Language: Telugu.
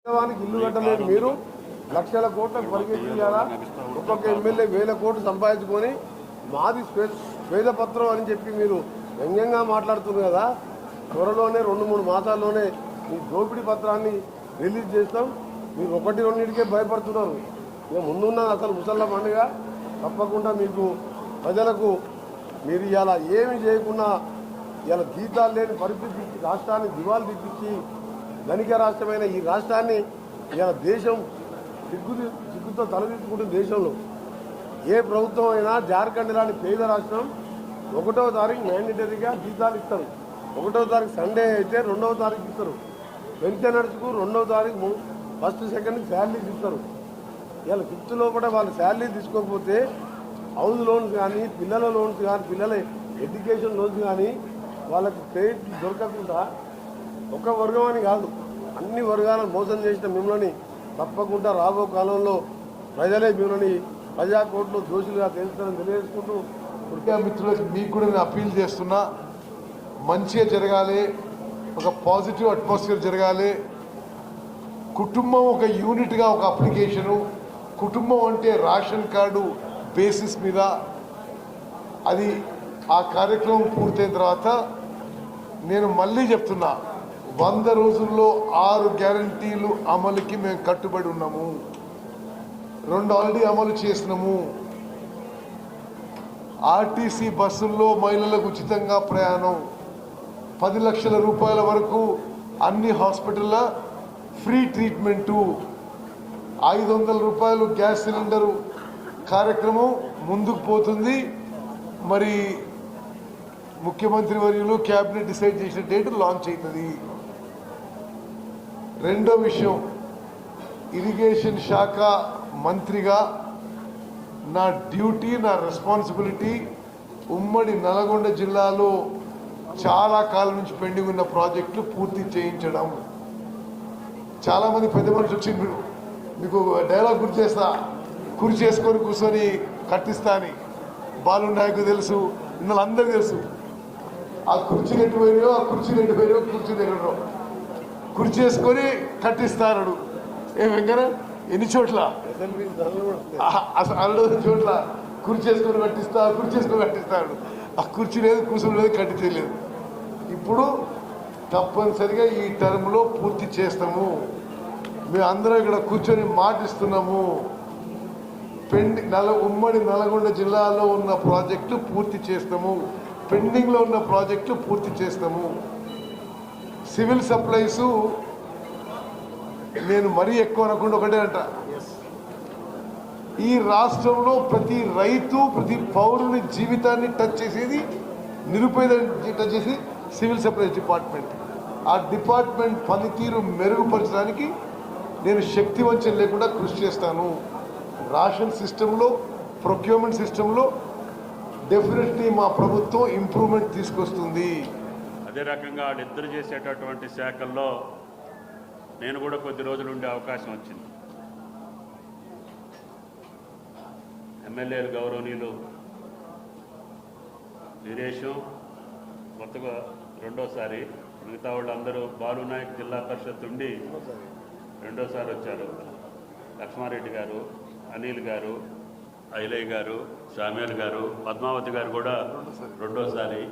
వాస్తవానికి ఇల్లు కట్టలేదు మీరు లక్షల కోట్లకు పరిగెత్తియాలా ఒక్కొక్క ఎమ్మెల్యే వేల కోట్లు సంపాదించుకొని మాది స్వేదపత్రం అని చెప్పి మీరు వ్యంగ్యంగా మాట్లాడుతున్నారు కదా. త్వరలోనే 2-3 మాసాల్లోనే మీ దోపిడీ పత్రాన్ని రిలీజ్ చేస్తాం. మీరు 1-2కే భయపడుతున్నారు. ఇక ముందున్న అసలు ముసళ్ళ పండుగ తప్పకుండా మీకు ప్రజలకు మీరు ఇలా ఏమి చేయకుండా ఇలా జీతాలు లేని పరిస్థితి రాష్ట్రాన్ని దివాలు తెప్పించి ధనిక రాష్ట్రమైన ఈ రాష్ట్రాన్ని ఇలా దేశం సిగ్గుతో తలదించుకుంటున్న దేశంలో ఏ ప్రభుత్వం అయినా జార్ఖండ్ లాంటి పేద రాష్ట్రం 1వ తారీఖు మ్యాండేటరీగా జీతాలు ఇస్తారు. 1వ తారీఖు సండే అయితే 2వ తారీఖు ఇస్తారు. పెన్షనర్స్కు 2వ తారీఖు ఫస్ట్ సెకండ్కి శాలరీస్ ఇస్తారు. ఇలా 5th లోపల వాళ్ళు శాలరీ తీసుకోకపోతే హౌస్ లోన్స్ కానీ పిల్లల లోన్స్ కానీ పిల్లల ఎడ్యుకేషన్ లోన్స్ కానీ వాళ్ళకి క్రెడిట్ దొరకకుండా ఒక వర్గం అని కాదు అన్ని వర్గాలను మోసం చేసిన మిమ్మల్ని తప్పకుండా రాబో కాలంలో ప్రజలే మిమ్మల్ని ప్రజా కోర్టులో దోషులుగా తేల్చుతారని తెలియజేసుకుంటూ మిత్రులకు మీకు కూడా నేను అప్పీల్ చేస్తున్నా, మంచిగా జరగాలి, ఒక పాజిటివ్ అట్మాస్ఫియర్ జరగాలి. కుటుంబం ఒక యూనిట్గా ఒక అప్లికేషను, కుటుంబం అంటే రేషన్ కార్డు బేసిస్ మీద అది ఆ కార్యక్రమం పూర్తయిన తర్వాత నేను మళ్ళీ చెప్తున్నా 100 రోజుల్లో 6 గ్యారంటీలు అమలుకి మేము కట్టుబడి ఉన్నాము. 2 ఆల్రెడీ అమలు చేసినాము. ఆర్టీసీ బస్సుల్లో మహిళలకు ఉచితంగా ప్రయాణం, 10 లక్షల రూపాయల వరకు అన్ని హాస్పిటల్ల ఫ్రీ ట్రీట్మెంటు, 500 రూపాయలు గ్యాస్ సిలిండరు కార్యక్రమం ముందుకు పోతుంది. మరి ముఖ్యమంత్రి వర్యులు క్యాబినెట్ డిసైడ్ చేసిన డేట్ లాంచ్ అవుతుంది. రెండో విషయం, ఇరిగేషన్ శాఖ మంత్రిగా నా డ్యూటీ, నా రెస్పాన్సిబిలిటీ ఉమ్మడి నల్గొండ జిల్లాలో చాలా కాలం నుంచి పెండింగ్ ఉన్న ప్రాజెక్టులు పూర్తి చేయించడం. చాలామంది పెద్ద మనుషులు వచ్చి మీకు డైలాగ్ గుర్తు చేస్తా, కుర్చీ చేసుకొని కూర్చొని కట్టిస్తా అని. బాలు నాయకు తెలుసు, అందరికీ తెలుసు. ఆ కుర్చీలు ఎటు పోయినాయో, ఆ కుర్చీలు ఎటు పోయినాయో, కుర్చీలు ఎన్నో కుర్చీ చేసుకొని కట్టిస్తాడు. ఏ వెంకన్న ఎన్ని చోట్ల అసలు చోట్ల కుర్చీ చేసుకొని కట్టిస్తా, కుర్చీ చేసుకొని కట్టిస్తాడు. ఆ కుర్చీ లేదు, కూర్చొని లేదు, కట్టించలేదు. ఇప్పుడు తప్పనిసరిగా ఈ టర్మ్లో పూర్తి చేస్తాము. మేము అందరం ఇక్కడ కూర్చొని మాటిస్తున్నాము. ఉమ్మడి నల్గొండ జిల్లాలో ఉన్న ప్రాజెక్టు పూర్తి చేస్తాము, పెండింగ్లో ఉన్న ప్రాజెక్టు పూర్తి చేస్తాము. సివిల్ సప్లైస్ నేను మరీ ఎక్కువ అనకుండా ఒకటే అంట, ఈ రాష్ట్రంలో ప్రతి రైతు ప్రతి పౌరుని జీవితాన్ని టచ్ చేసేది, నిరుపేదని టచ్ చేసి సివిల్ సప్లైస్ డిపార్ట్మెంట్. ఆ డిపార్ట్మెంట్ పనితీరు మెరుగుపరచడానికి నేను శక్తి వంచన లేకుండా కృషి చేస్తాను. రేషన్ సిస్టంలో, ప్రొక్యూర్మెంట్ సిస్టంలో డెఫినెట్లీ మా ప్రభుత్వం ఇంప్రూవ్మెంట్ తీసుకొస్తుంది. అదే రకంగా వాళ్ళిద్దరు చేసేటటువంటి శాఖల్లో నేను కూడా కొద్ది రోజులు ఉండే అవకాశం వచ్చింది. ఎమ్మెల్యేలు గౌరవనీయులు వీరేశం కొత్తగా 2వసారి, మిగతా వాళ్ళందరూ బాలు నాయక్ జిల్లా పరిషత్ ఉండి 2వసారి వచ్చారు. లక్ష్మారెడ్డి గారు, అనిల్ గారు, ఐలయ్య గారు, శామ్యాల్ గారు, పద్మావతి గారు కూడా 2వసారి.